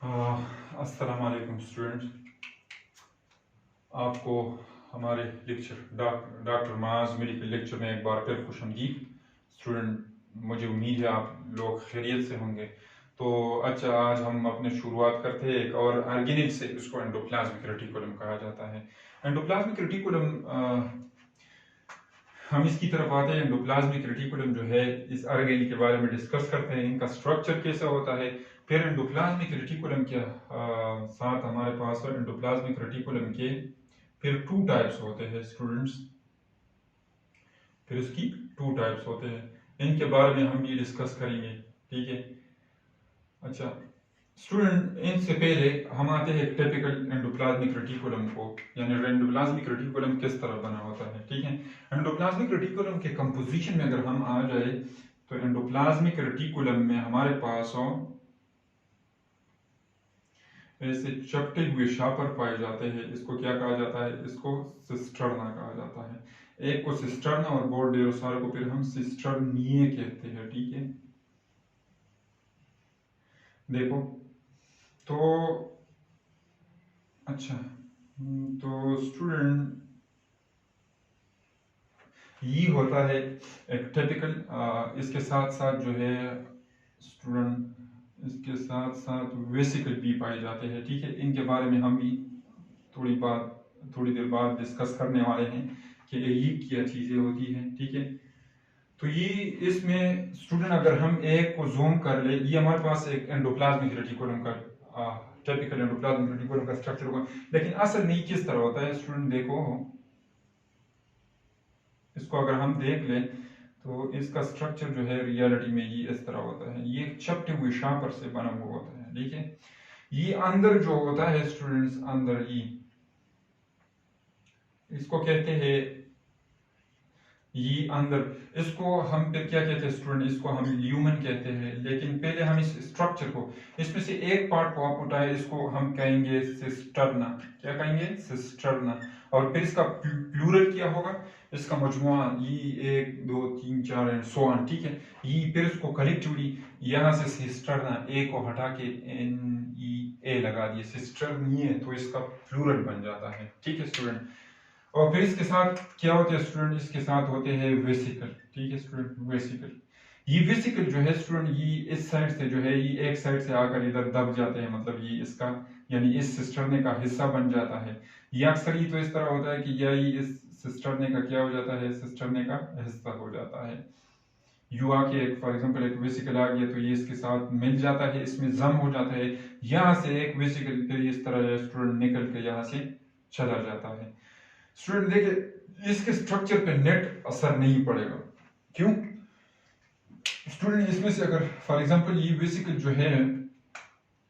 अस्सलाम वालेकुम स्टूडेंट्स। आपको हमारे लेक्चर डॉक्टर माज मेडिकल लेक्चर में एक बार फिर खुशआमदीद स्टूडेंट। मुझे उम्मीद है आप लोग खैरियत से होंगे। तो अच्छा, आज हम अपने शुरुआत करते हैं एक और ऑर्गेनिक से। इसको एंडोप्लाज्मिक रेटिकुलम कहा जाता है। एंडोप्लाज्मिक रेटिकुलम, हम इसकी तरफ आते हैं। एंडोप्लाज्मिक रेटिकुलम जो है, इस ऑर्गेनी के बारे में डिस्कस करते हैं, इनका स्ट्रक्चर कैसा होता है। फिर एंडोप्लाज्मिक रेटिकुलम के साथ हमारे पास एंडोप्लाज्मिक रेटिकुलम के फिर टू टाइप्स होते हैं स्टूडेंट्स। फिर इसकी टू टाइप्स होते हैं, इनके बारे में हम भी डिस्कस करेंगे। ठीक है। अच्छा स्टूडेंट, इनसे पहले हम आते हैं टिपिकल एंडोप्लाज्मिक रेटिकुलम को, यानी एंडोप्लाज्मिक रेटिकुलम किस तरह बना होता है। ठीक है। एंडोप्लाज्मिक रेटिकुलम के कंपोजिशन में अगर हम आ जाए तो एंडोप्लाज्मिक रेटिकुलम में हमारे पास ऐसे चपटे हुए शापर पाए जाते हैं। इसको क्या कहा जाता है? इसको सिस्टर्ना कहा जाता है। एक को सिस्टर्ना और बोर्डेरोसार को फिर हम सिस्टर्निये कहते हैं। ठीक है। देखो तो अच्छा, तो स्टूडेंट ये होता है एक टिपिकल। इसके साथ साथ जो है स्टूडेंट, इसके साथ साथ वेसिकल भी पाए जाते हैं। ठीक है। इनके बारे में हम भी थोड़ी देर बाद डिस्कस करने वाले हैं कि ये क्या चीज़ें होती हैं। ठीक है। तो ये इसमें स्टूडेंट, अगर हम एक को जूम कर ले, ये हमारे पास एक एंडोप्लाज्मिक रेटिकुलम का टिपिकल एंडोप्लाज्मिक रेटिकुलम का स्ट्रक्चर होगा। लेकिन असल में किस तरह होता है स्टूडेंट, देखो इसको अगर हम देख लें तो इसका स्ट्रक्चर जो है रियलिटी में ये इस तरह होता है। ये चपटे हुए शापर से बना हुआ होता है। ठीक है। ये अंदर जो होता है स्टूडेंट्स, अंदर ये इसको कहते हैं, ये अंदर, इसको हम फिर क्या कहते हैं स्टूडेंट, इसको हम ल्यूमन कहते हैं। लेकिन पहले हम इस स्ट्रक्चर को, इसमें से एक पार्ट को आप उठाए, इसको हम कहेंगे सिस्टर्ना। क्या कहेंगे? सिस्टर्ना। और फिर इसका प्लूरल क्या होगा? इसका मजमुआ, ये 1 2 3 4 एंड सो ऑन। ठीक है। ये फिर इसको कलेक्टिवली यहाँ से सिस्टर्ना, ए को हटा के NEA लगा दिए, सिस्टर्निये, तो इसका प्लूरल बन जाता है। ठीक है स्टूडेंट। और फिर इसके साथ क्या होते हैं स्टूडेंट, इसके साथ होते हैं वेसिकल। ठीक है स्टूडेंट, वेसिकल। ये वेसिकल जो है स्टूडेंट, ये इस साइड से जो है, ये एक साइड से आकर इधर दब जाते हैं, मतलब ये इसका यानी इस सिस्टर्ने का हिस्सा बन जाता है। ये अक्सर ही तो इस तरह होता है कि या ये इस सिस्टर्ने का क्या हो जाता है, सिस्टर्ने का हिस्सा हो जाता है। यू आके एक फॉर एग्जांपल एक वेसिकल आ गया तो ये इसके साथ मिल जाता है, इसमें जम हो जाता है। यहाँ से एक वेसिकल फिर इस तरह स्टूडेंट निकल के यहाँ से चला जाता है। स्टूडेंट देखिए, इसके स्ट्रक्चर पे नेट असर नहीं पड़ेगा। क्यों स्टूडेंट? इसमें से अगर फॉर एग्जांपल ये वेसिकल जो है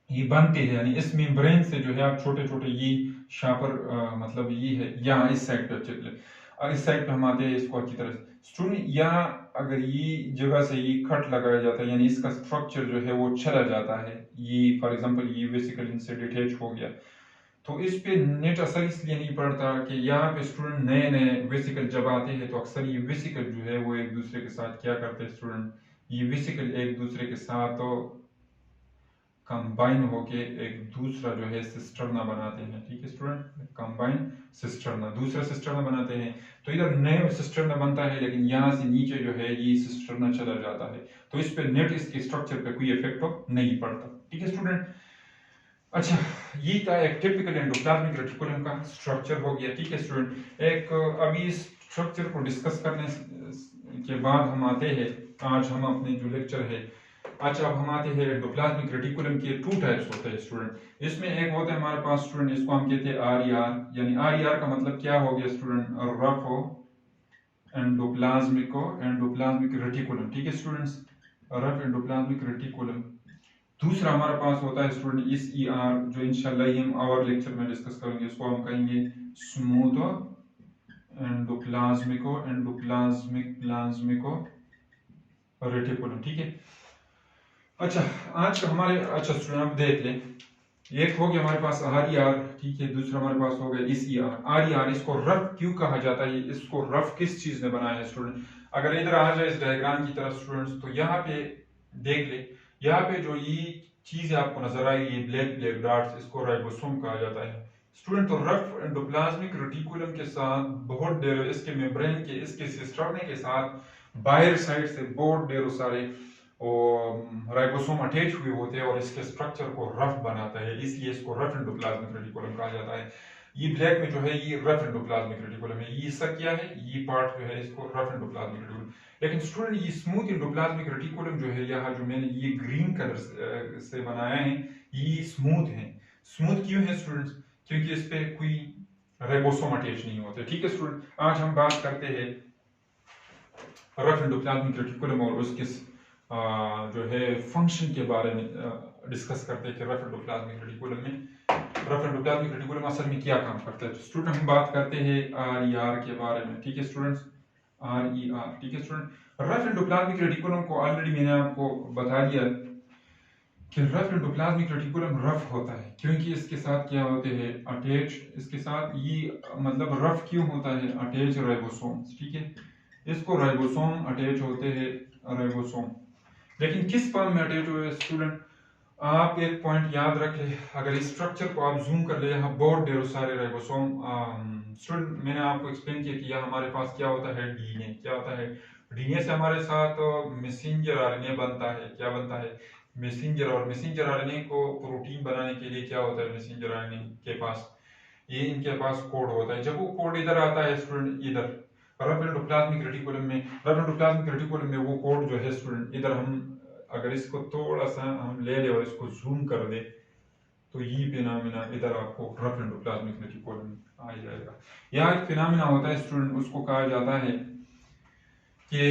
ये बनते हैं, यानी इस मेम्ब्रेन से जो है आप छोटे छोटे ये शापर, मतलब ये है यहाँ इस साइड पे चले, और इस साइड पे हम आते हैं इसको अच्छी तरह से स्टूडेंट, यहाँ अगर ये जगह से ये कट लगाया जाता है, यानी इसका स्ट्रक्चर जो है वो चला जाता है। ये फॉर एग्जांपल ये वेसिकल इनसे डिटैच हो गया, तो इस पे नेट असर इसलिए नहीं पड़ता कि यहाँ पे स्टूडेंट नए नए वेसिकल जब आते हैं तो अक्सर ये वेसिकल जो है वो एक दूसरे के साथ क्या करते हैं स्टूडेंट, ये वेसिकल एक दूसरे के साथ तो कंबाइन होके एक दूसरा जो है सिस्टर्ना बनाते हैं। ठीक है स्टूडेंट, कंबाइन सिस्टर्ना, दूसरा सिस्टर्ना बनाते हैं। तो इधर नया सिस्टर्ना बनता है, लेकिन यहाँ से नीचे जो है ये सिस्टर्ना चला जाता है, तो इस पे नेट इसके स्ट्रक्चर पे कोई इफेक्ट नहीं पड़ता। ठीक है स्टूडेंट। अच्छा, ये था एक टिपिकल एंडोप्लाज्मिक रेटिकुलम का स्ट्रक्चर हो गया। ठीक है स्टूडेंट। एक अभी इस स्ट्रक्चर को डिस्कस करने के बाद हम आते हैं, आज हम अपने जो लेक्चर है, अच्छा अब हम आते हैं एंडोप्लाज्मिक रेटिकुलम के टू टाइप्स होते हैं स्टूडेंट। इसमें एक होता है हमारे पास स्टूडेंट, इसको हम कहते हैं RER, यानी RER का मतलब क्या हो गया स्टूडेंट, रफ एंडोप्लाज्मिक रेटिकुलम। ठीक है स्टूडेंट्स, रफ एंडोप्लाज्मिक रेटिकुलम। दूसरा हमारे पास होता है स्टूडेंट इस ER, जो इंशाल्लाह हम आवर लेक्चर में डिस्कस करेंगे, इसको हम कहेंगे स्मूथ एंडोप्लाज्मिको रेटिकुलम। ठीक है। अच्छा, आज का हमारे, अच्छा स्टूडेंट आप देख लें, एक हो गया हमारे पास RER। ठीक है। दूसरा हमारे पास हो गया इस ER। RER इसको रफ क्यों कहा जाता है, इसको रफ किस चीज ने बनाया है स्टूडेंट? अगर इधर आ जाए इस डायग्राम की तरफ स्टूडेंट्स, तो यहाँ पे देख ले, यहाँ पे जो ये चीजें आपको नजर आई, ये ब्लैक ब्लैक डॉट्स, इसको राइबोसोम कहा जाता है स्टूडेंट। तो रफ एंडोप्लाज्मिक रेटिकुलम के साथ बहुत ढेर, इसके मेम्ब्रेन के, इसके सिस्टर्ने के साथ बाहर साइड से बहुत ढेरों सारे राइबोसोम अटैच हुए होते हैं और इसके स्ट्रक्चर को रफ बनाता है, इसलिए इसको रफ एंडोप्लाज्मिक रेटिकुलम कहा जाता है। ये ब्लैक में जो है ये रफ एंडोप्लाज्मिक रेटिकुलम है, ये इसका क्या है, ये पार्ट जो है इसको रफ एंडोप्लाज्मिक रेटिकुलम। लेकिन स्टूडेंट ये स्मूथ एंडोप्लाज्मिक रेटिकुलम जो है, यहाँ जो मैंने ये ग्रीन कलर से बनाया है, ये स्मूथ है। स्मूथ क्यों है स्टूडेंट्स? क्योंकि इस पे कोई राइबोसोम अटैच नहीं होते। ठीक है स्टूडेंट, आज हम बात करते हैं रफ एंडोप्लाज्मिक रेटिकुलम और उसके जो है फंक्शन के बारे में डिस्कस करते हैं कि रफ एंडोप्लाज्मिक रेटिकुलम में, रफ एंडोप्लाज्मिक रेटिकुलम असल में क्या काम करता है। तो स्टूडेंट हम बात करते हैं RER के बारे में। ठीक है स्टूडेंट्स, RER। ठीक है स्टूडेंट, रफ एंडोप्लाज्मिक रेटिकुलम को ऑलरेडी मैंने आपको बता दिया कि रफ एंडोप्लाज्मिक रेटिकुलम रफ होता है क्योंकि इसके साथ क्या होते हैं, अटैच, इसके साथ ये मतलब रफ क्यों होता है, अटैच राइबोसोम्स। ठीक है, इसको राइबोसोम अटैच होते हैं, राइबोसोम। लेकिन किस फॉर्म में अटैच हुए स्टूडेंट, आप एक पॉइंट याद रख ले, अगर इस स्ट्रक्चर को आप जूम कर ले, यहाँ बहुत ढेरों सारे राइबोसोम। स्टूडेंट मैंने आपको एक्सप्लेन किया कि यहाँ हमारे पास क्या होता है, डीएनए। क्या होता है, डीएनए से हमारे साथ मैसेंजर आरएनए बनता है। क्या बनता है, मैसेंजर। और मैसेंजर आरएनए को प्रोटीन बनाने के लिए क्या होता है, मैसेंजर आरएनए के पास ये इनके पास कोड होता है। जब वो कोड इधर आता है स्टूडेंट, इधर रफ एंडोप्लाज्मिक रेटिकुलम में, रफ एंडोप्लाज्मिक रेटिकुलम में वो कोड जो है स्टूडेंट, इधर हम अगर इसको थोड़ा सा हम ले ले और इसको जूम कर दे तो ये फिनोमेना इधर आपको रफ एंडोप्लाज्मिक रेटिकुलम आ जाएगा। यहाँ एक फिनोमेना होता है स्टूडेंट, उसको कहा जाता है कि,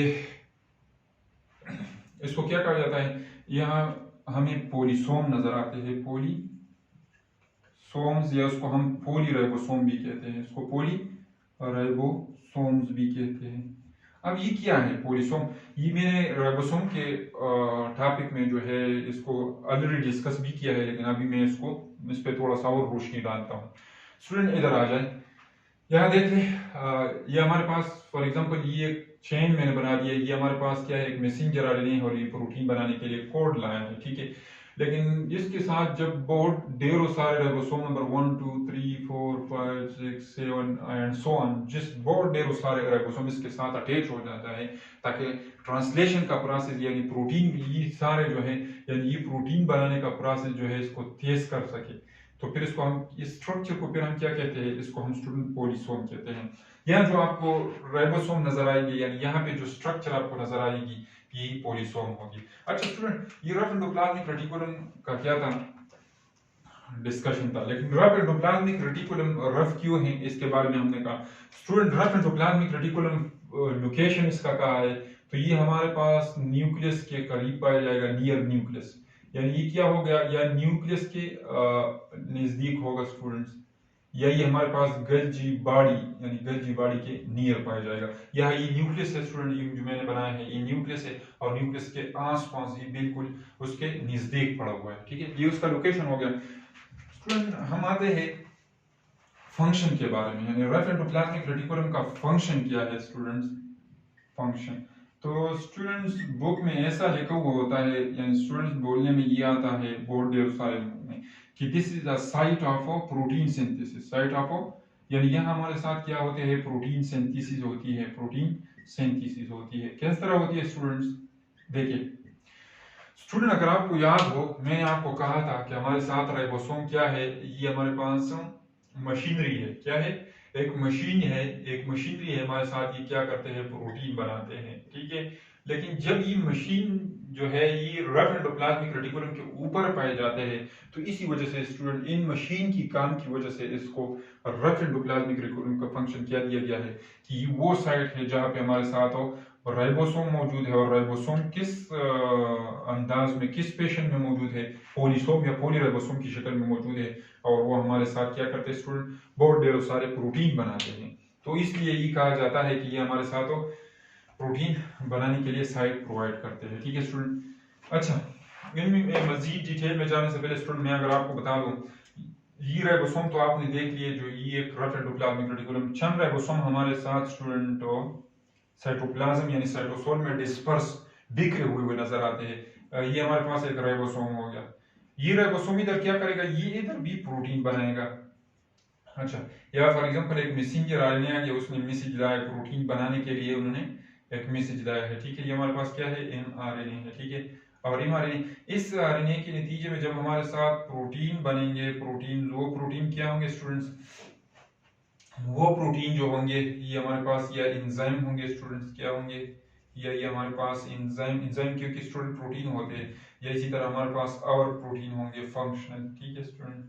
इसको क्या कहा जाता है, यहाँ हमें पोलीसोम नजर आते हैं, पोलीसोम्स, या उसको हम पोली राइबोसोम भी कहते हैं, इसको पोली राइबोसोम्स भी कहते हैं। अब ये क्या है पोलीसोम, ये मैंने राइबोसोम के टॉपिक में जो है इसको ऑलरेडी डिस्कस भी किया है, लेकिन अभी मैं इसको इस पे थोड़ा सा और रोशनी डालता हूँ। स्टूडेंट इधर आ जाए, यहाँ देख ले, ये हमारे पास फॉर एग्जांपल ये एक चेन मैंने बना दिया, ये हमारे पास क्या है, एक मैसेंजर आरएनए और ये प्रोटीन बनाने के लिए कोड लाया है। ठीक है, लेकिन इसके साथ जब बहुत ढेरों सारे ribosome number 1 2 3 4 5 6 7 and so on, जिस बहुत ढेरों सारे राइबोसोम इसके साथ अटैच हो जाता है, ताकि ट्रांसलेशन का प्रोसेस यानी प्रोटीन, ये सारे जो है यानी ये प्रोटीन बनाने का प्रोसेस जो है इसको तेज कर सके, तो फिर इसको हम, इस स्ट्रक्चर को फिर हम क्या कहते हैं, इसको हम स्टूडेंट पोलीसोम कहते हैं। यहाँ जो आपको राइबोसोम नजर आएंगे, यानी यहाँ पे जो स्ट्रक्चर आपको नजर आएगी, यही पोलीसोम होगी। अच्छा स्टूडेंट, ये रफ एंडोप्लाज्मिक रेटिकुलम का क्या था, डिस्कशन था, लेकिन रफ एंडोप्लाज्मिक रेटिकुलम रफ क्यों है इसके बारे में हमने कहा। Student rough endoplasmic reticulum location इसका कहा है, तो ये हमारे पास न्यूक्लियस के करीब पाया जाएगा, नियर न्यूक्लियस, यानी ये क्या हो गया, या न्यूक्लियस के नजदीक होगा स्टूडेंट्स, या ये हमारे पास गल्जी बॉडी यानी गल्जी बॉडी के नियर पाया जाएगा। यहाँ ये न्यूक्लियस है स्टूडेंट, ये जो मैंने बनाया है ये न्यूक्लियस है, और न्यूक्लियस के आसपास ये बिल्कुल उसके नजदीक पड़ा हुआ है। ठीक है, ये उसका लोकेशन हो गया। स्टूडेंट हम आते हैं फंक्शन के बारे में, यानी रफ एंडोप्लाज्मिक रेटिकुलम का फंक्शन क्या है स्टूडेंट्स, फंक्शन। तो स्टूडेंट्स बुक में ऐसा लिखा हुआ होता है, यानी स्टूडेंट्स बोलने में ये आता है बहुत ढेर सारे में कि this is a site of a protein synthesis, site of a, यानी यहाँ हमारे साथ क्या होते हैं, प्रोटीन सिंथेसिस होती है, प्रोटीन सिंथेसिस होती है। किस तरह होती है स्टूडेंट्स, देखिए स्टूडेंट अगर आपको याद हो, मैंने आपको कहा था कि हमारे साथ राइबोसोम क्या है, ये हमारे पास मशीनरी है। क्या है, एक मशीन है, एक मशीनरी है हमारे साथ, ये क्या करते हैं, प्रोटीन बनाते हैं। ठीक है, लेकिन जब ये मशीन जो है ये रफ एंडोप्लाज्मिक रेटिकुलम के ऊपर पाए जाते हैं, तो इसी वजह से स्टूडेंट इन मशीन की काम की वजह से इसको रफ एंडोप्लाज्मिक रेटिकुलम का फंक्शन क्या दिया गया है कि वो साइट है जहाँ पे हमारे साथ हो राइबोसोम मौजूद है, और राइबोसोम किस अंदाज में, किस पेशेंट में मौजूद है, पोलीसोम या पोलीराइबोसोम की शक्ल में मौजूद है, और वो हमारे साथ क्या करते हैं स्टूडेंट, बहुत ढेरों सारे प्रोटीन बनाते हैं। तो इसलिए ये कहा जाता है कि ये हमारे साथ हो प्रोटीन बनाने के लिए साइट प्रोवाइड करते हैं। ठीक है स्टूडेंट। अच्छा, इनमें मजीद डिटेल में जाने से पहले स्टूडेंट मैं अगर आपको बता दूं, ये राइबोसोम तो आपने देख लिए, जो ये एक रफ एंडोप्लाज्मिक रेटिकुलम, चंद राइबोसोम हमारे साथ स्टूडेंट साइटोप्लाज्म यानी साइटोसोल में डिस्पर्स, बिखरे हुए नजर आते हैं। ये हमारे पास एक राइबोसोम हो गया, ये राइबोसोम इधर क्या करेगा, ये इधर भी प्रोटीन बनाएगा। अच्छा, या फॉर एग्जांपल एक मैसेंजर आरएनए आ गया, उसने मैसेज लाया प्रोटीन बनाने के लिए, उन्होंने एक मैसेज लाया है, ठीक है। ये हमारे पास क्या है, एमआरएनए है, ठीक है। और एमआरएनए, इस आरएनए के नतीजे में जब हमारे साथ प्रोटीन बनेंगे, प्रोटीन, वो प्रोटीन क्या होंगे स्टूडेंट्स, वो प्रोटीन जो होंगे ये हमारे पास या एंजाइम होंगे स्टूडेंट्स, क्या होंगे, या ये हमारे पास एंजाइम, एंजाइम क्योंकि स्टूडेंट प्रोटीन होते हैं, या इसी तरह हमारे पास और प्रोटीन होंगे फंक्शनल, ठीक है स्टूडेंट,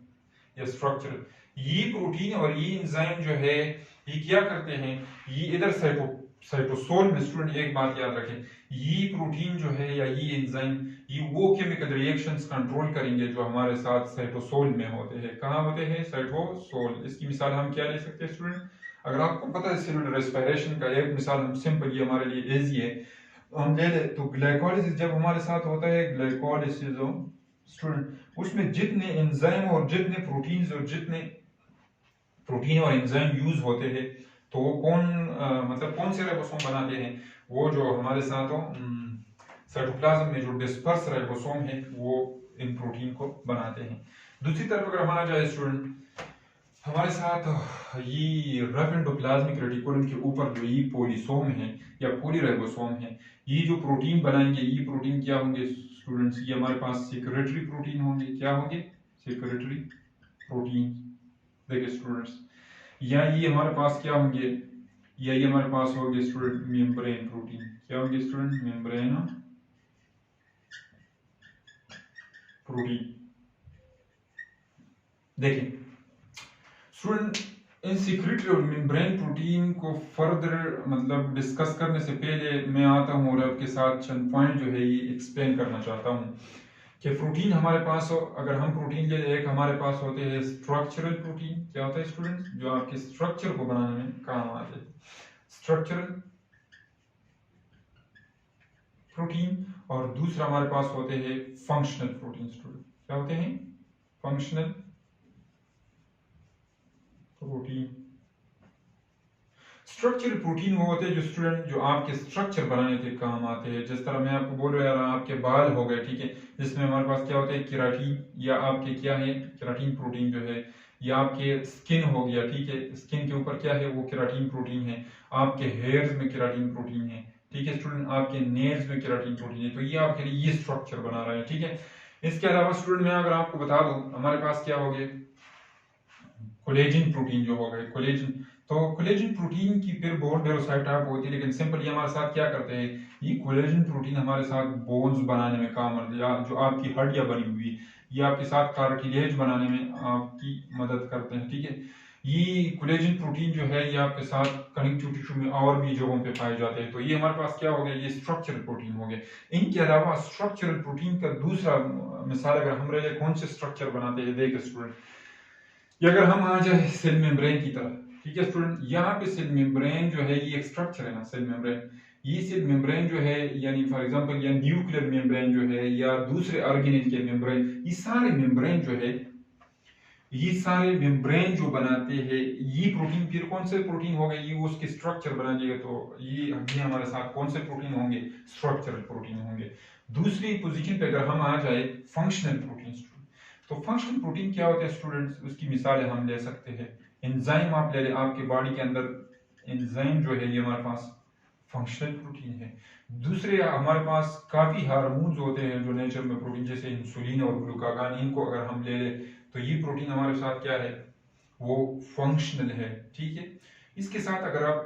या स्ट्रक्चरल। ये प्रोटीन और ये एंजाइम जो है ये क्या करते हैं, ये इधर साइटोसोल में स्टूडेंट एक बात याद रखें, ये प्रोटीन जो है या ये एंजाइम, ये वो केमिकल रिएक्शंस कंट्रोल करेंगे जो हमारे साथ साइटोसोल में होते हैं। कहाँ होते हैं, साइटोसोल। इसकी मिसाल हम क्या ले सकते हैं स्टूडेंट, अगर आपको पता है सेलुलर रेस्पिरेशन का एक मिसाल हम सिंपल, ये हमारे लिए इजी है, हम ले ले तो ग्लाइकोलिसिस जब हमारे साथ होता है, ग्लाइकोलिसिस स्टूडेंट, उसमें जितने एंजाइम और जितने प्रोटीन्स और जितने प्रोटीन और एंजाइम यूज होते हैं, तो वो मतलब कौन से राइबोसोम बनाते हैं, वो जो हमारे साथ हो साइटोप्लाज्म में जो डिस्पर्स राइबोसोम है वो इन प्रोटीन को बनाते हैं। दूसरी तरफ अगर हम आ जाए स्टूडेंट, हमारे साथ ये रफ एंडोप्लाज्मिक रेटिकुलम के ऊपर जो ये पोलिसोम है या पॉलीराइबोसोम है, ये जो प्रोटीन बनाएंगे, ये प्रोटीन क्या होंगे स्टूडेंट्स, ये हमारे पास सेक्रेटरी प्रोटीन होंगे, क्या होंगे, सेक्रेटरी प्रोटीन। देखिए स्टूडेंट्स, या ये हमारे पास क्या होंगे, या ये हमारे पास होंगे स्टूडेंट मेम्ब्रेन प्रोटीन, क्या होंगे स्टूडेंट, मेम्ब्रेन प्रोटीन। देखिए स्टूडेंट, इन सीक्रेटरी और मेम्ब्रेन प्रोटीन को फर्दर मतलब डिस्कस करने से पहले मैं आता हूँ और आपके साथ चंद पॉइंट जो है ये एक्सप्लेन करना चाहता हूँ कि प्रोटीन हमारे पास हो, अगर हम प्रोटीन ले, एक हमारे पास होते हैं स्ट्रक्चरल प्रोटीन, क्या होता है स्टूडेंट, जो आपके स्ट्रक्चर को बनाने में काम आते हैं, स्ट्रक्चरल प्रोटीन। और दूसरा हमारे पास होते हैं फंक्शनल प्रोटीन स्टूडेंट, क्या होते हैं, फंक्शनल प्रोटीन। स्ट्रक्चरल प्रोटीन वो होते हैं जो स्टूडेंट जो आपके स्ट्रक्चर बनाने के काम आते हैं। जिस तरह मैं आपको बोल रहा हूँ, आपके बाल हो गए, ठीक है, जिसमें हमारे पास क्या होता है, केराटिन, या आपके क्या है, केराटिन प्रोटीन जो है, या आपके स्किन हो गया, ठीक है, स्किन के ऊपर क्या है, वो केराटिन प्रोटीन है। आपके हेयर्स में केराटिन प्रोटीन है, ठीक है स्टूडेंट, आपके नेल्स में केराटिन प्रोटीन है। तो ये आपके लिए ये स्ट्रक्चर बना रहा है, ठीक है। इसके अलावा स्टूडेंट मैं अगर आपको बता दूं, हमारे पास क्या हो गए, कोलेजन प्रोटीन जो हो गए, कोलेजन। तो कोलेजन प्रोटीन की फिर बहुत ढेरों टाइप होती है, लेकिन सिंपल ये हमारे साथ क्या करते हैं, ये कोलेजन प्रोटीन हमारे साथ बोन्स बनाने में काम आते हैं, या जो आपकी हड्डियां बनी हुई, ये आपके साथ कार्टिलेज बनाने में आपकी मदद करते हैं, ठीक है। ये कोलेजन प्रोटीन जो है ये आपके साथ कनेक्टिव टिश्यू में और भी जगहों पे पाए जाते हैं। तो ये हमारे पास क्या हो गया, ये स्ट्रक्चरल प्रोटीन हो गए। इनके अलावा स्ट्रक्चरल प्रोटीन का दूसरा मिसाल अगर हम रहे कौन से स्ट्रक्चर बनाते हैं, देखिए स्टूडेंट, ये अगर हम आ जाए सेल मेम्ब्रेन की तरफ, ठीक है स्टूडेंट, यहाँ पे सेल मेम्ब्रेन जो है ये एक स्ट्रक्चर है ना, सेल मेम्ब्रेन, ये सेल मेम्ब्रेन जो है, यानी फॉर एग्जांपल या न्यूक्लियर मेम्ब्रेन जो है या दूसरे ऑर्गेनेल के मेम्ब्रेन, ये सारे मेम्ब्रेन जो है, ये सारे मेम्ब्रेन जो बनाते हैं ये प्रोटीन, फिर कौन से प्रोटीन हो गए, ये उसके स्ट्रक्चर बनाएंगे। तो ये हमारे साथ कौन से प्रोटीन होंगे, स्ट्रक्चरल प्रोटीन होंगे। दूसरी पोजीशन पे अगर हम आ जाए फंक्शनल प्रोटीन, तो फंक्शनल प्रोटीन क्या होते हैं स्टूडेंट्स, उसकी मिसालें हम ले सकते हैं। एंजाइम आप ले लें, आपके बॉडी के अंदर एंजाइम जो है ये हमारे पास फंक्शनल प्रोटीन है। दूसरे हमारे पास काफी हार्मोन्स होते हैं जो नेचर में प्रोटीन, जैसे इंसुलिन और ग्लूकागान, इनको अगर हम ले लें तो ये प्रोटीन हमारे साथ क्या है, वो फंक्शनल है, ठीक है। इसके साथ अगर आप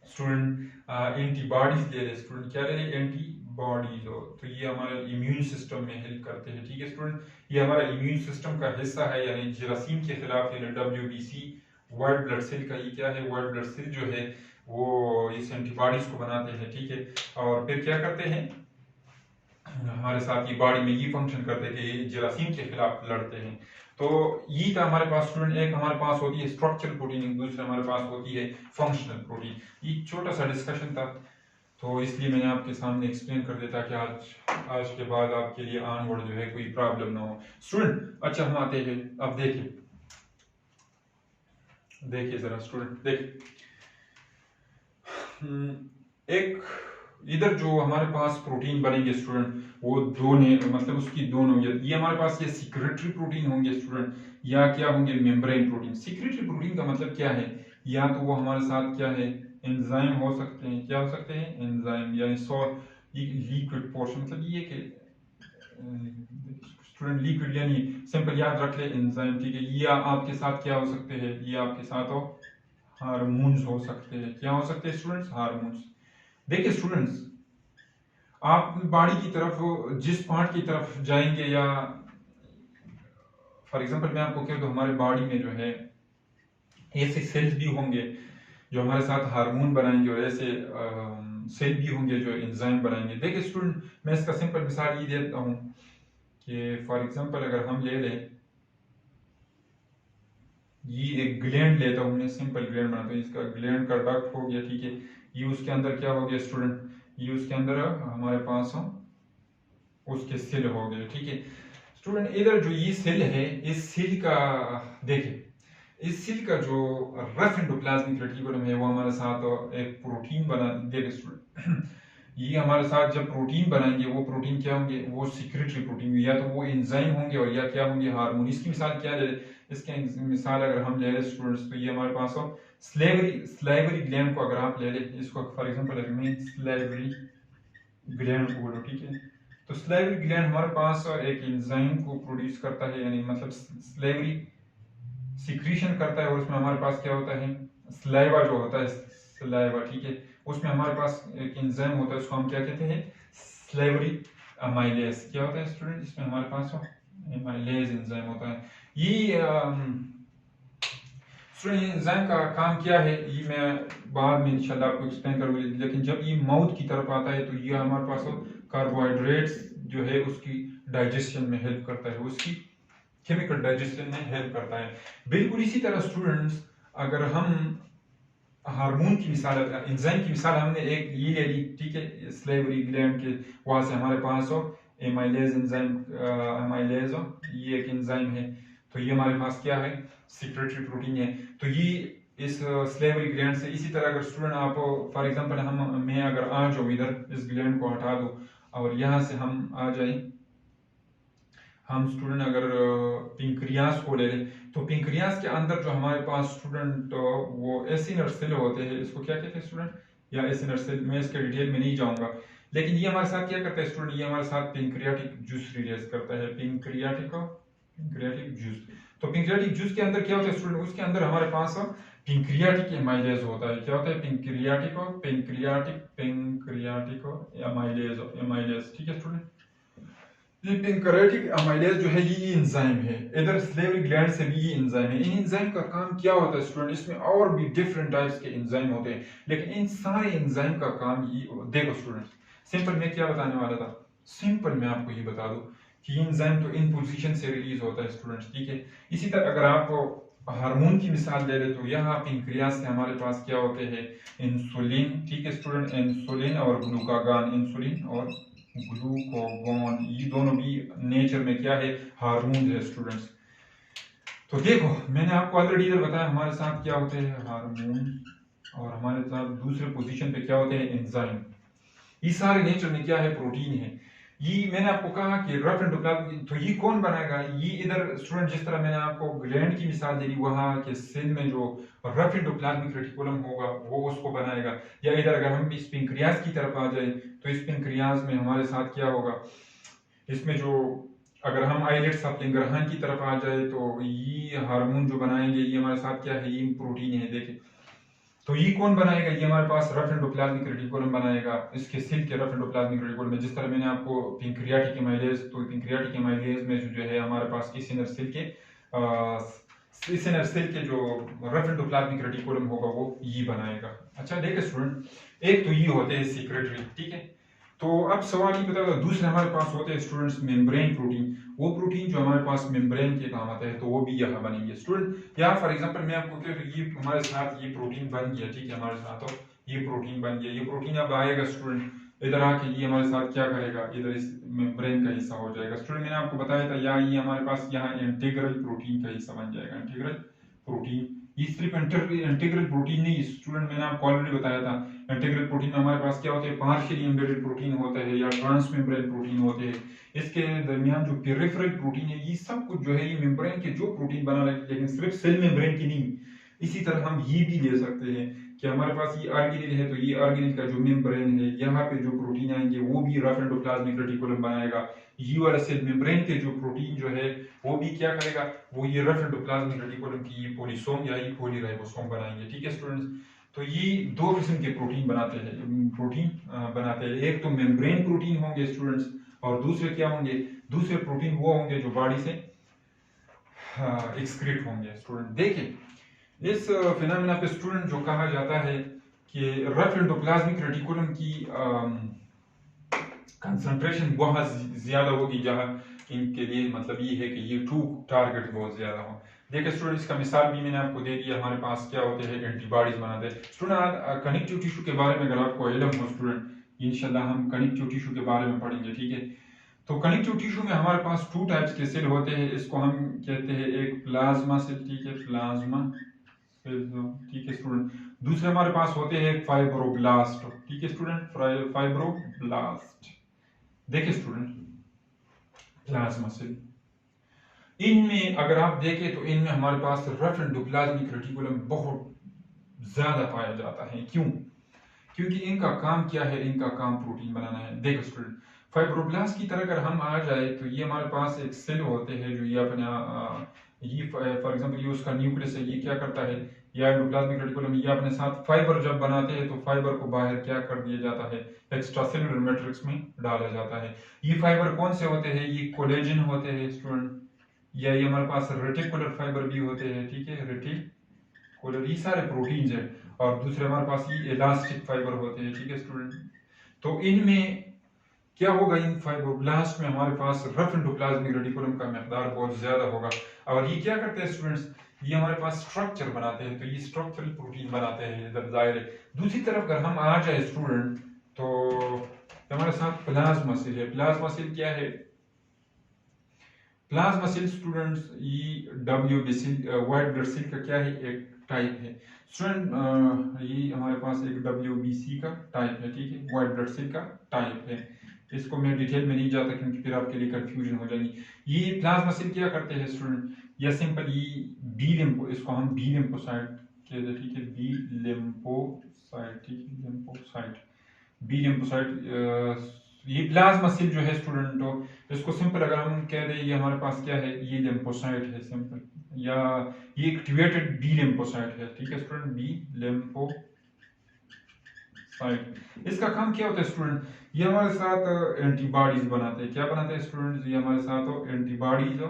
स्टूडेंट एंटीबॉडीज ले लें, स्टूडेंट क्या ले लें, एंटीबॉडीज हो, तो ये हमारे इम्यून सिस्टम में हेल्प करते हैं, ठीक है स्टूडेंट। ये हमारा इम्यून सिस्टम का हिस्सा है, यानी जरासीम के खिलाफ यानी WBC व्हाइट ब्लड सेल का ये क्या है, व्हाइट ब्लड सेल जो है वो इस एंटीबॉडीज को बनाते हैं, ठीक है। और फिर क्या करते हैं, हमारे साथ ये बॉडी में ये फंक्शन करते थे, जरासीम के खिलाफ लड़ते हैं। तो ये था हमारे पास स्टूडेंट, एक हमारे पास होती है स्ट्रक्चरल प्रोटीन, दूसरा हमारे पास होती है फंक्शनल प्रोटीन। ये छोटा सा डिस्कशन था, तो इसलिए मैंने आपके सामने एक्सप्लेन कर दिया कि आज के बाद आपके लिए ऑनवर्ड जो है कोई प्रॉब्लम ना हो स्टूडेंट। अच्छा हम आते हैं, अब देखिए जरा स्टूडेंट, देखिए एक इधर जो हमारे पास प्रोटीन बनेंगे स्टूडेंट, वो दो ने मतलब उसकी दोनों ये हमारे पास ये सिक्रेटरी प्रोटीन होंगे स्टूडेंट, या क्या होंगे मेम्ब्रेन प्रोटीन। सिक्रेटरी प्रोटीन का मतलब क्या है, या तो वो हमारे साथ क्या है एंजाइम हो सकते हैं, क्या हो सकते हैं एंजाइम, यानी लिक्विड पोर्शन, मतलब ये कि स्टूडेंट लिक्विड यानी सिंपल याद रख ले एंजाइम, ठीक है। ये आपके साथ क्या हो सकते हैं, ये आपके साथ हो हार्मोन्स हो सकते हैं, क्या हो सकते हैं स्टूडेंट्स हार्मोन्स। देखिए स्टूडेंट्स, आप बॉडी की तरफ जिस पार्ट की तरफ जाएंगे, या फॉर एग्जांपल मैं आपको कह दूं हमारे बॉडी में जो है ऐसे सेल्स भी होंगे जो हमारे साथ हार्मोन बनाएंगे, और ऐसे सेल भी होंगे जो एंजाइम बनाएंगे। देखिए स्टूडेंट, मैं इसका सिंपल मिसाल ये देता हूँ कि फॉर एग्जांपल अगर हम ले लें, ये एक ग्लैंड लेता हूँ मैं, सिंपल ग्लैंड बनाता हूँ, इसका ग्लैंड का डक्ट हो गया, ठीक है। ये उसके अंदर क्या हो गया स्टूडेंट, ये उसके अंदर हमारे पास हो उसके सेल हो गए, ठीक है स्टूडेंट। इधर जो ये सेल है, इस सेल का देखिए, इस सेल का जो रफ एंडोप्लाज्मिक रेटिकुलम है वो हमारे साथ एक प्रोटीन बना देगा स्टूडेंट। ये हमारे साथ जब प्रोटीन बनाएंगे, वो प्रोटीन क्या होंगे, वो सिक्रेटरी प्रोटीन, या तो वो एंजाइम होंगे और या क्या होंगे हार्मोन। इसकी मिसाल क्या ले, इसके मिसाल अगर हम ले लें स्टूडेंट्स, तो ये हमारे पास हो स्लाइवरी ग्लैंड को अगर आप ले लें, इसको फॉर एग्जांपल अगर मैं स्लाइवरी ग्लैंड को बोलो, ठीक है। तो स्लाइवरी ग्लैंड हमारे पास एक एंजाइम को प्रोड्यूस करता है, यानी मतलब स्लाइवरी सिक्रीशन करता है, और उसमें हमारे पास क्या होता है स्लाइवा जो होता है स्लाइवा, ठीक है। उसमें हमारे पास एक एंजाइम होता है, उसको हम क्या कहते हैं स्लाइवरी अमाइलेज। क्या होता है स्टूडेंट, इसमें हमारे पास अमाइलेज एंजाइम होता है। ये स्टूडेंट एंजाइम का काम क्या है, ये मैं बाद में इंशाल्लाह आपको एक्सप्लेन करूंगा, लेकिन जब ये माउथ की तरफ आता है तो ये हमारे पास कार्बोहाइड्रेट्स जो है उसकी डाइजेशन में हेल्प करता है, उसकी केमिकल डाइजेशन में हेल्प करता है। बिल्कुल इसी तरह स्टूडेंट्स, अगर हम हार्मोन की मिसाल, एंजाइम की मिसाल हमने एक ये ले ली, ठीक है, स्लेवरी ग्लैंड के वहां से हमारे पास हो एमाइलेज एंजाइम, एमाइलेज हो, ये एक एंजाइम है। तो ये हमारे पास क्या है सिक्रेटरी प्रोटीन है। तो ये इस स्लेवरी ग्लैंड से, इसी तरह अगर स्टूडेंट आप फॉर एग्जांपल मैं अगर आ जाऊं इधर, इस ग्लैंड को हटा दूं और यहाँ से हम आ जाए, हम स्टूडेंट अगर पिंक्रियास को ले लें, तो पिंक्रियास के अंदर जो हमारे पास स्टूडेंट वो एसिनर सेल होते हैं, इसको क्या कहते हैं स्टूडेंट, या एसिनर सेल, मैं इसके डिटेल में नहीं जाऊंगा। लेकिन ये हमारे साथ क्या करता है स्टूडेंट, ये हमारे साथ पिंक्रियाटिक जूस रिलीज करता है, पिंक्रियाटिक जूस। तो पिंक्रियाटिक जूस के अंदर क्या होता है स्टूडेंट, उसके अंदर हमारे पास पिंक्रियाटिक एमाइलेज होता है। क्या होता है पिंक्रियाटिक एमाइलेज, ठीक है स्टूडेंट। ये पिंक्रियाटिक अमाइलेज जो है ये एंजाइम है, इधर स्लेवरी ग्लैंड से भी ये एंजाइम है। इन एंजाइम का काम क्या होता है स्टूडेंट, इसमें और भी डिफरेंट टाइप्स के एंजाइम होते हैं, लेकिन इन सारे एंजाइम का काम ये देखो स्टूडेंट्स, सिंपल मैं क्या बताने वाला था, सिंपल मैं आपको ये बता दूं कि एंजाइम तो इन पोजीशन से रिलीज होता है स्टूडेंट्स, ठीक है। इसी तरह अगर आप हार्मोन की मिसाल ले ले, तो यहाँ पिंक्रियास से हमारे पास क्या होते हैं इंसुलिन, ठीक है स्टूडेंट, इंसुलिन और ग्लूकागॉन, इंसुलिन और ग्लूकागॉन, ये दोनों भी नेचर में क्या है हार्मोन है स्टूडेंट्स। तो देखो मैंने आपको ऑलरेडी इधर बताया हमारे साथ क्या होते हैं हार्मोन, और हमारे साथ दूसरे पोजीशन पे क्या होते हैं एंजाइम। ये सारे नेचर में क्या है प्रोटीन है। ये मैंने आपको कहा कि रफ एंडोप्लाज्मिक, तो ये कौन बनाएगा, ये इधर स्टूडेंट जिस तरह मैंने आपको ग्लैंड की मिसाल दी, वहां के सेल में जो रफ एंडोप्लाज्मिक रेटिकुलम होगा वो उसको बनाएगा। या इधर अगर हम इस पिंक्रियास की तरफ आ जाए, तो इस पिंक्रियास में हमारे साथ क्या होगा, इसमें जो अगर हम आइलेट्स अपलिंगरहन की तरफ आ जाए, तो ये हार्मोन जो बनाएंगे ये हमारे साथ क्या है, ये प्रोटीन है। देखिए तो ये कौन बनाएगा, ये हमारे पास रफ एंडोप्लाज्मिक रेटिकुलम बनाएगा, इसके सेल के रफ एंडोप्लाज्मिक रेटिकुलम में, जिस तरह मैंने आपको पिंक्रियाटिक एमाइलेज, तो पिंक्रियाटिक एमाइलेज में जो है हमारे पास इसिनर सेल के जो रफ एंडोप्लाज्मिक रेटिकुलम होगा वो ये बनाएगा। अच्छा देखिए स्टूडेंट, एक तो ये होते हैं सिक्रेटरी, ठीक है। तो अब सवाल ये बताओ, दूसरे हमारे पास होते हैं स्टूडेंट्स मेम्ब्रेन प्रोटीन, वो प्रोटीन जो हमारे पास मेम्ब्रेन के काम आता है, तो वो भी यहाँ बनेंगे स्टूडेंट। यहाँ फॉर एग्जांपल मैं आपको कह रही, ये हमारे साथ ये प्रोटीन बन गया, ठीक है, हमारे साथ तो ये प्रोटीन बन गया, ये प्रोटीन अब आएगा स्टूडेंट इधर आके, ये हमारे साथ क्या करेगा, इधर इस मेम्ब्रेन का हिस्सा हो जाएगा स्टूडेंट। मैंने आपको बताया था यहाँ ये हमारे पास यहाँ इंटीग्रल प्रोटीन का हिस्सा बन जाएगा, इंटीग्रल प्रोटीन ये सिर्फ इंटीग्रल प्रोटीन नहीं स्टूडेंट, मैंने आपको ऑलरेडी बताया था इंटीग्रल प्रोटीन में हमारे पास क्या होते हैं, पार्शियली एम्बेडेड प्रोटीन होते हैं या ट्रांसमेम्ब्रेन प्रोटीन होते हैं। इसके दरमियान जो पेरिफेरल प्रोटीन है, ये सब कुछ जो है ये मेम्ब्रेन के जो प्रोटीन बना रहे हैं, लेकिन सिर्फ सेल मेम्ब्रेन की नहीं। इसी तरह हम ये भी ले सकते हैं कि हमारे पास ये ऑर्गेनेल है, तो ये ऑर्गेनेल का जो मेम्ब्रेन है, यहाँ पे जो प्रोटीन आएंगे वो भी रफ एंडोप्लाज्मिक रेटिकुलम बनाएगा। ये वाला सेल मेम्ब्रेन के जो प्रोटीन जो है वो भी क्या करेगा, वो ये रफ एंडोप्लाज्मिक रेटिकुलम की ये पॉलीसोम या ये पॉलीराइबोसोम बनाएंगे। ठीक है स्टूडेंट्स, तो ये दो किस्म के प्रोटीन बनाते हैं। एक तो मेम्ब्रेन प्रोटीन होंगे स्टूडेंट्स, और दूसरे क्या होंगे, दूसरे प्रोटीन वो होंगे जो बॉडी से एक्सक्रीट होंगे। स्टूडेंट देखिए, इस फिनोमेना पे स्टूडेंट जो कहा जाता है कि रफ एंडोप्लाज्मिक रेटिकुलम की कंसंट्रेशन बहुत ज्यादा होगी, जहां इनके लिए मतलब ये है कि ये टू टारगेट बहुत ज्यादा हो। देखिए स्टूडेंट, इसका मिसाल भी मैंने आपको दे दिया। हमारे पास क्या होते हैं, एंटीबॉडीज बनाते हैं। स्टूडेंट कनेक्टिव टिश्यू के बारे में अगर आपको इल्म हो स्टूडेंट, इंशाल्लाह हम कनेक्टिव टिश्यू के बारे में पढ़ेंगे। ठीक है, तो कनेक्टिव टिश्यू में हमारे पास टू टाइप्स के सेल होते हैं। इसको हम कहते हैं एक प्लाज्मा सेल, ठीक है, प्लाज्मा सेल, ठीक है स्टूडेंट। दूसरे हमारे पास होते हैं फाइब्रोब्लास्ट, ठीक है स्टूडेंट, फाइब्रोब्लास्ट। देखिए स्टूडेंट, प्लाज्मा सेल, इनमें अगर आप देखें तो इनमें हमारे पास रफ एंडोप्लाज्मिक रेटिकुलम बहुत ज्यादा पाया जाता है। क्यों? क्योंकि इनका काम क्या है, इनका काम प्रोटीन बनाना है। देखो स्टूडेंट, फाइब्रोब्लास्ट की तरह अगर हम आ जाए तो ये हमारे पास एक सेल होते हैं जो ये अपना ये फॉर एग्जांपल ये उसका न्यूक्लियस है, ये क्या करता है, या एंडोप्लाज्मिक रेटिकुलम ये अपने साथ फाइबर जब बनाते हैं तो फाइबर को बाहर क्या कर दिया जाता है, एक्स्ट्रासेलुलर मैट्रिक्स में डाला जाता है। ये फाइबर कौन से होते हैं, ये कोलेजन होते हैं स्टूडेंट, या ये हमारे पास रेटिकुलर फाइबर भी होते हैं। ठीक है, रेटिकुलर, ये सारे प्रोटीन्स है। और दूसरे हमारे पास ये इलास्टिक फाइबर होते हैं। ठीक है स्टूडेंट, तो इनमें क्या होगा, इन फाइब्रोब्लास्ट में हमारे पास रफ एंडोप्लाज्मिक रेटिकुलम का मिकदार बहुत ज्यादा होगा। और ये क्या करते हैं स्टूडेंट्स, ये हमारे पास स्ट्रक्चर बनाते हैं, तो ये स्ट्रक्चरल प्रोटीन बनाते हैं, इधर जाहिर है। दूसरी तरफ अगर हम आ जाए स्टूडेंट तो हमारे साथ प्लाज्मा सेल है। प्लाज्मा सेल क्या है, प्लाज्मा सेल स्टूडेंट्स ये WBC व्हाइट ब्लड सेल का क्या है, एक टाइप है स्टूडेंट। ये हमारे पास एक WBC का टाइप है, ठीक है, व्हाइट ब्लड सेल का टाइप है। इसको मैं डिटेल में नहीं जाता क्योंकि फिर आपके लिए कंफ्यूजन हो जाएगी। ये प्लाज्मा सेल क्या करते हैं स्टूडेंट, या सिंपल ये बी लिम्फो, इसको हम बी लिम्फोसाइट कहते हैं। ठीक है, बी लिम्फोसाइट, ठीक है, लिम्फोसाइट, बी लिम्फोसाइट। ये प्लाज्मा सेल जो है स्टूडेंट, तो इसको सिंपल अगर हम कह दें ये हमारे पास क्या है, ये लिम्फोसाइट है सिंपल, या ये एक्टिवेटेड बी लिम्फोसाइट है। ठीक है स्टूडेंट, बी लिम्फोसाइट। इसका काम क्या होता है स्टूडेंट, ये हमारे साथ एंटीबॉडीज बनाते हैं। क्या बनाते हैं स्टूडेंट, ये हमारे साथ एंटीबॉडीज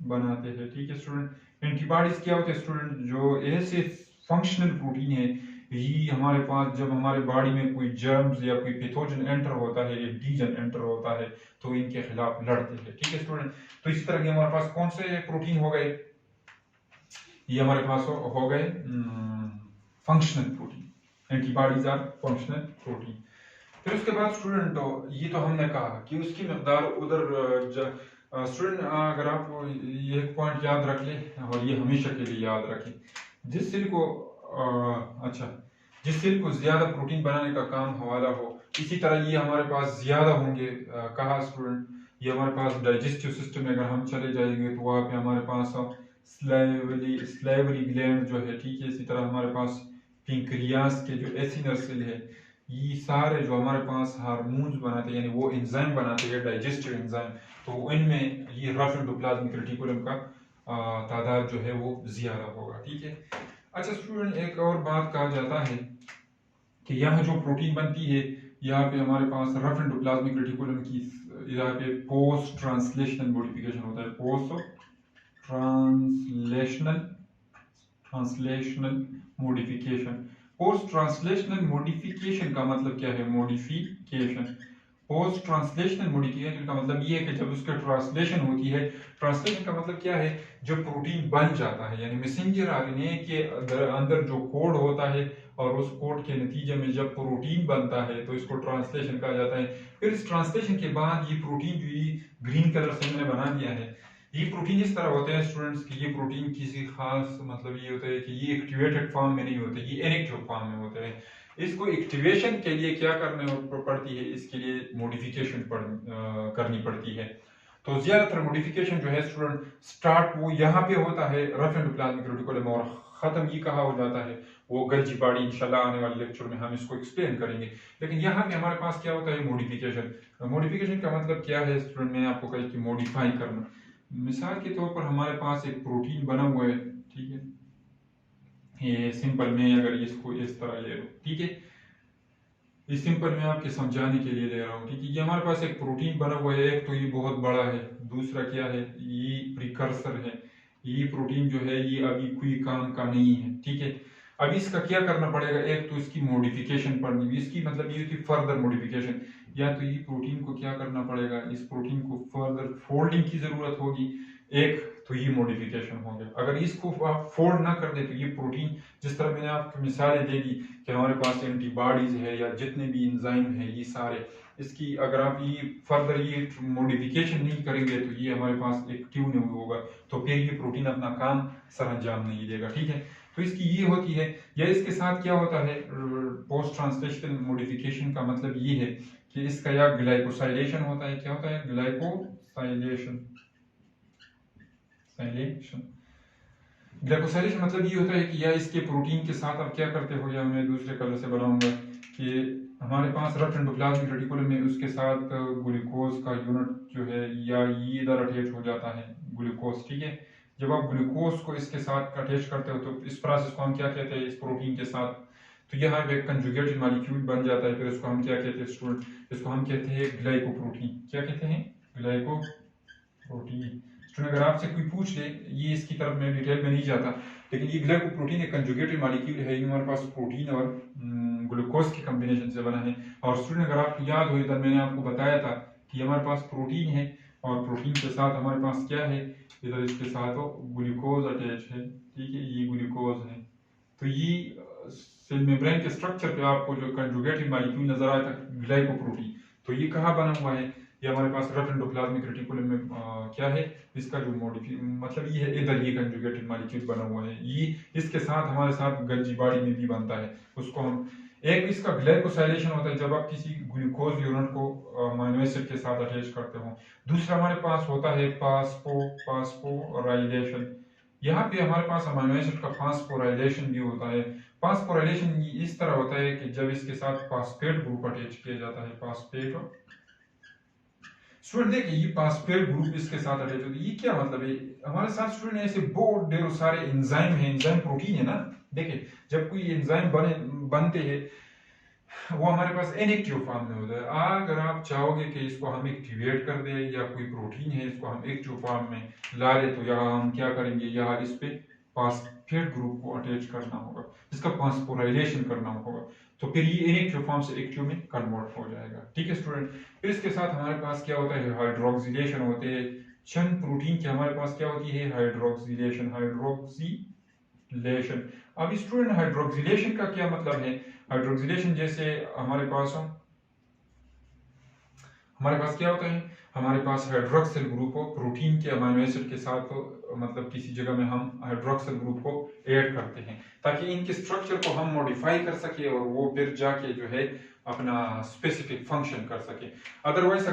बनाते हैं। ठीक है स्टूडेंट, एंटीबॉडीज क्या होते हैं स्टूडेंट, जो ऐसे फंक्शनल प्रोटीन है, ये हमारे पास जब हमारे बॉडी में कोई जर्म्स या कोई पैथोजन एंटर होता है, एंटीजन एंटर होता है, तो इनके खिलाफ लड़ते हैं। ठीक है स्टूडेंट, तो इस तरह के हमारे पास कौन से प्रोटीन हो गए, ये हमारे पास हो गए functional protein. Antibodies are functional protein. फिर उसके बाद स्टूडेंट, ये तो हमने कहा कि उसकी मकदार उधर स्टूडेंट, अगर आप ये एक पॉइंट याद रख ले और ये हमेशा के लिए याद रखें, जिस सेल को जिस सेल को ज्यादा प्रोटीन बनाने का काम हवाला हो, इसी तरह ये हमारे पास ज्यादा होंगे। कहा स्टूडेंट, ये हमारे पास डाइजेस्टिव सिस्टम में अगर हम चले जाएंगे तो वहाँ पे हमारे पास स्लाइवरी ग्लैंड जो है, ठीक है, इसी तरह हमारे पास पेंक्रियास के जो एसिनर सेल है, ये सारे जो हमारे पास हार्मोन्स बनाते हैं, यानी वो एंजाइम बनाते हैं, डाइजेस्टिव एंजाइम, तो इनमें ये रफ एंडोप्लाज्मिक रेटिकुलम का तादाद जो है वो ज्यादा होगा। ठीक है, अच्छा स्टूडेंट, एक और बात कहा जाता है कि यहाँ जो प्रोटीन बनती है, यहाँ पे हमारे पास रफ एंडोप्लाज्मिक रेटिकुलम की यहाँ पे पोस्ट ट्रांसलेशनल मॉडिफिकेशन होता है। Post translational modification. Post translational modification का मतलब क्या है, मॉडिफिकेशन। पोस्ट ट्रांसलेशनल मॉडिफिकेशन का मतलब ये है कि जब उसका ट्रांसलेशन होती है, ट्रांसलेशन का मतलब क्या है, जब प्रोटीन बन जाता है, यानी मैसेंजर आरएनए के अंदर जो कोड होता है और उस कोड के नतीजे में जब प्रोटीन बनता है तो इसको ट्रांसलेशन कहा जाता है। फिर इस ट्रांसलेशन के बाद ये प्रोटीन जो ये ग्रीन कलर से मैंने बना दिया है, ये प्रोटीन इस तरह होते हैं स्टूडेंट्स कि ये प्रोटीन किसी खास मतलब ये होता है कि ये एक्टिवेटेड फॉर्म में नहीं होते, ये इनएक्टिव फॉर्म में होते हैं। इसको एक्टिवेशन के लिए क्या करने पड़ती है, इसके लिए मॉडिफिकेशन करनी पड़ती है। तो ज्यादातर मॉडिफिकेशन जो है स्टूडेंट स्टार्ट वो यहाँ पे होता है रफ एंडोप्लाज्मिक रेटिकुलम और खत्म ये कहा हो जाता है वो गल्जी बॉडी। इंशाल्लाह आने वाले लेक्चर में हम इसको एक्सप्लेन करेंगे। लेकिन यहाँ पे हमारे पास क्या होता है मॉडिफिकेशन। मॉडिफिकेशन का मतलब क्या है स्टूडेंट, मैंने आपको कहा कि मॉडिफाई करना। मिसाल के तौर पर हमारे पास एक प्रोटीन बना हुआ है, ठीक है, ये सिंपल में अगर इसको इस तरह ले लो, ठीक है, इस सिंपल में आपके समझाने के लिए ले रहा हूँ, ठीक है। ये हमारे पास एक प्रोटीन बना हुआ है, एक तो ये बहुत बड़ा है, दूसरा क्या है ये प्रिकर्सर है। ये प्रोटीन जो है ये अभी कोई काम का नहीं है, ठीक है। अब इसका क्या करना पड़ेगा, एक तो इसकी मॉडिफिकेशन पड़नी है, इसकी मतलब ये कि फर्दर मॉडिफिकेशन, या तो ये प्रोटीन को क्या करना पड़ेगा, इस प्रोटीन को फर्दर फोल्डिंग की जरूरत होगी, एक तो ये मॉडिफिकेशन हो गया। अगर इसको आप फोल्ड ना कर दे तो ये प्रोटीन, जिस तरह मैंने आपको मिसालें दे दी कि हमारे पास एंटीबॉडीज है या जितने भी एंजाइम है ये सारे, इसकी अगर आप ये फर्दर ये मॉडिफिकेशन नहीं करेंगे तो ये हमारे पास एक्टिव नहीं होगा, तो फिर ये प्रोटीन अपना काम सरअंजाम नहीं देगा, ठीक है। तो इसकी ये होती है, या इसके साथ क्या होता है पोस्ट ट्रांसलेशनल मॉडिफिकेशन का मतलब ये है कि इसका या ग्लाइकोसाइलेशन होता है, क्या होता है ग्लाइकोसाइलेशन। ग्लाइकोसाइलेशन मतलब ये होता है कि या इसके प्रोटीन के साथ आप क्या करते हो, या मैं दूसरे कलर से बनाऊंगा कि हमारे पास रफ एंडोप्लाज्मिक रेटिकुलम में उसके साथ ग्लूकोज का यूनिट जो है या ये इधर अटैच हो जाता है ग्लूकोज, ठीक है। जब आप ग्लूकोज को इसके साथ अटैच करते हो तो इस प्रोसेस को हम क्या कहते हैं, इस प्रोटीन के साथ, तो यहाँ पे कंजुगेटेड मॉलिक्यूल बन जाता है, फिर इसको हम क्या कहते हैं स्टूडेंट, इसको हम कहते हैं ग्लाइकोप्रोटीन। क्या कहते हैं, ग्लाइकोप्रोटीन। स्टूडेंट अगर आपसे कोई पूछ ले, ये इसकी तरफ मैं डिटेल में नहीं जाता, लेकिन ये ग्लाइकोप्रोटीन एक कंजुगेटेड मॉलिक्यूल है, ये हमारे पास प्रोटीन और ग्लूकोज के कॉम्बिनेशन से बना है। और स्टूडेंट अगर आपको याद हो इधर मैंने आपको बताया था कि हमारे पास प्रोटीन है और प्रोटीन के साथ हमारे पास क्या है, इधर इसके साथ ग्लूकोज अटैच है, ठीक है, ये ग्लूकोज है। तो ये सेल मेम्ब्रेन के स्ट्रक्चर पे आपको जो कंजुगेटेड मॉलिक्यूल नजर आया था ग्लाइकोप्रोटीन, तो ये कहाँ बना हुआ है, ये हमारे पास रफ एंडोप्लाज्मिक रेटिकुलम में क्या है, इसका जो मतलब ये है इधर ये कंजुगेटेड मॉलिक्यूल बना हुआ है, ये इसके साथ हमारे साथ गल्जी बॉडी में भी बनता है। उसको हम एक इसका ग्लाइकोसाइलेशन होता है जब आप किसी ग्लूकोज यूनिट को अमीनो एसिड के साथ अटैच करते हो। दूसरा हमारे पास होता है फास्फोराइलेशन। यहाँ पे हमारे पास अमीनो एसिड का फास्फोराइलेशन भी होता है। फास्फोराइलेशन इस तरह होता है कि जब इसके साथ फास्फेट ग्रुप अटैच किया जाता है, फास्फेट। स्टूडेंट देखिए ये फास्फेट ग्रुप इसके साथ अटैच होता है, ये क्या मतलब है, हमारे साथ स्टूडेंट ऐसे बहुत ढेरों सारे एंजाइम है, एंजाइम प्रोटीन है ना। देखिए जब कोई एंजाइम बनते हैं वो हमारे पास इनएक्टिव फॉर्म में होता है। अगर आप चाहोगे कि इसको हम एक्टिवेट कर दें या कोई प्रोटीन है इसको हम एक्टिव फॉर्म में ला ले, तो यहाँ हम क्या करेंगे, यहाँ इस पे फास्फेट ग्रुप को अटैच करना होगा, इसका फास्फोराइलेशन करना होगा, तो फिर ये इनएक्टिव फॉर्म से एक्टिव में कन्वर्ट हो जाएगा, ठीक है स्टूडेंट। फिर इसके साथ हमारे पास क्या होता है, हाइड्रोक्सिलेशन होते हैं। चंद प्रोटीन के हमारे पास क्या होती है, हाइड्रोक्सिलेशन। अब स्टूडेंट हाइड्रोक्सिलेशन का क्या मतलब है, हाइड्रोक्सिलेशन जैसे हमारे पास क्या होता है, हमारे पास हाइड्रोक्सिल ग्रुप हो प्रोटीन के अमीनो एसिड के साथ मतलब किसी जगह में हम हाइड्रोक्सिल ग्रुप को ऐड करते हैं ताकि इनके स्ट्रक्चर को हम मॉडिफाई कर सके और वो फिर जाके जो है अपना स्पेसिफिक फंक्शन कर सके। अदरवाइज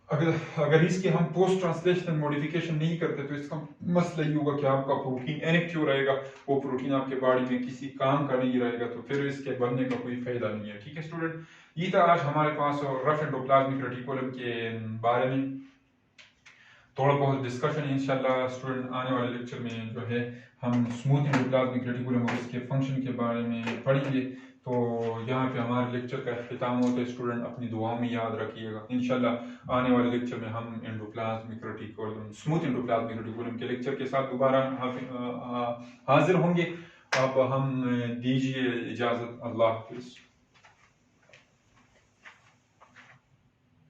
अगर इसके हम पोस्ट ट्रांसलेशनल मॉडिफिकेशन नहीं करते तो इसका मसला ये होगा कि आपका प्रोटीन इनएक्टिव रहेगा, वो प्रोटीन आपके बॉडी में किसी काम का नहीं रहेगा, तो फिर इसके बनने का कोई फायदा नहीं है, ठीक है स्टूडेंट। ये था आज हमारे पास रफ एंडोप्लाज्मिक रेटिकुलम के बारे में थोड़ा बहुत डिस्कशन। इंशाल्लाह स्टूडेंट आने वाले लेक्चर में जो है हम स्मूथ एंडोप्लाज्मिक रेटिकुलम और इसके फंक्शन के बारे में पढ़ेंगे। तो यहाँ पे हमारे लेक्चर का अख्तिताम होता है, स्टूडेंट अपनी दुआओं में याद रखिएगा। इंशाल्लाह आने वाले लेक्चर में हम endoplasmic reticulum, smooth endoplasmic reticulum के लेक्चर के साथ दोबारा हाजिर होंगे। अब हम दीजिए इजाजत, अल्लाह हाफिज़।